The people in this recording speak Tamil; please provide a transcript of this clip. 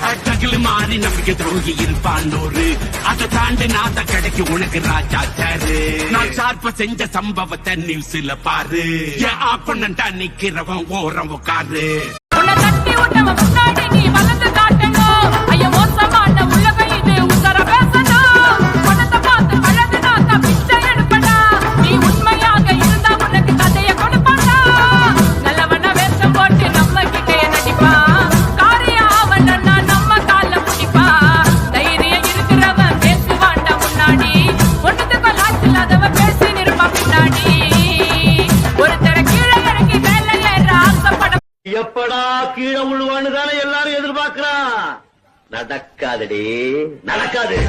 டகுலு மாறி நம்பிக்கை துரோகி இருப்பான் நூறு. அதை தாண்டி நாத்த கிடைக்கு உனக்கு ராஜா சாரு. நான் சார்ப செஞ்ச சம்பவத்தை நியூஸ்ல பாரு. என் ஆப்பனண்டா நிக்கிறவன் ஓரம் உட்காரு. உன்னை தட்டி விட்டவன் முன்னாடி நீ வளர்ந்து காட்டணும். ஐயோ மோசமான உலகம் இது உசர பேசணும். பணத்தை பார்த்து அழகுனா பிச்சை எடுப்படா. நீ உண்மையாக இருந்தா உனக்கு கதைய கொடுப்பாடா. நல்லவன வேஷம் போட்டு நம்ம கிட்டே நடிப்பான். காரிய அவன் நம்ம கால முடிப்பான். தைரியம் இருக்கிறவன் பேசுவான்டா முன்னாடி. ஒன்றுத்துக்கு லாட்சி இல்லாதவன் பேசி நிற்பான் பின்னாடி. ஒருத்தர கீழே இறங்கி மேல ஏற ஆசைப்பட எப்படா கீழே விழுவான்னு தானே எல்லாரும் எதிர்பார்க்கிறான். நடக்காதடி, நடக்காது.